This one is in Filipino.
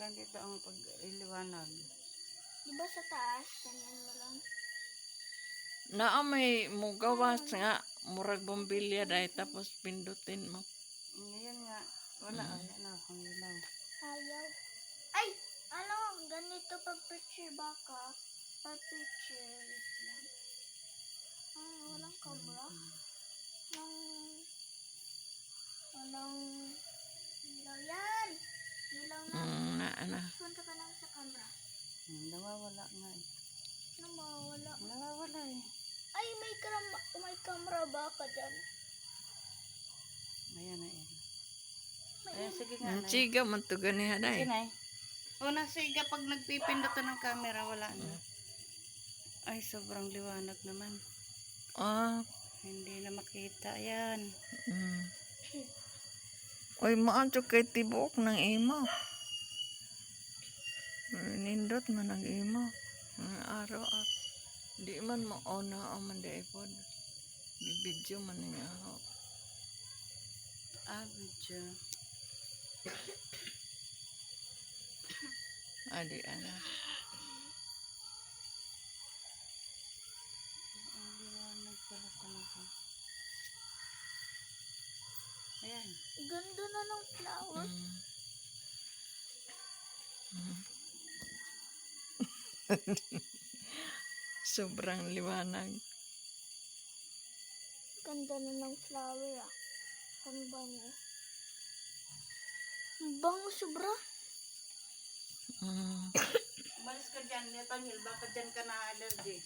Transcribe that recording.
lang dito ang pag-iliwanag. Diba sa taas, ganyan mo lang. Naa may mugawas nga murag bombilya dahil tapos pindutin mo. Ngayon nga, wala. Ayan na, ang ilaw. Ayaw. Ay! Ano? Ganito pag-picture baka. Pag-picture. Wait lang. Walang camera. Walang ilaw yan. Ilaw na. Na. Punta ka lang sa camera. Nawawala nga eh. Wala. Nawawala eh. Ay, may camera baka dyan. Ayan na eh. Ayan, sige nga. Ang chiga man to ganiha Sige day. na eh. Una, siga pag nagpipindot ng camera, wala na. Ay, sobrang liwanag naman. Hindi na makita. Ayan. Oy, maadto kay tibuok ng imo. Nindot man ang imo. Ang araw di man mauna o man di pod. Bibidyo man niya ako. Video. Adi ana. Ang liwanag pala talaga. Ayan. Ganda na ng flower. Sobrang liwanag. Ganda na ng flower ah. Ang bango. Ang bango sobra. Umalis ka dyan, Netanyahu. Baka dyan ka na allergy.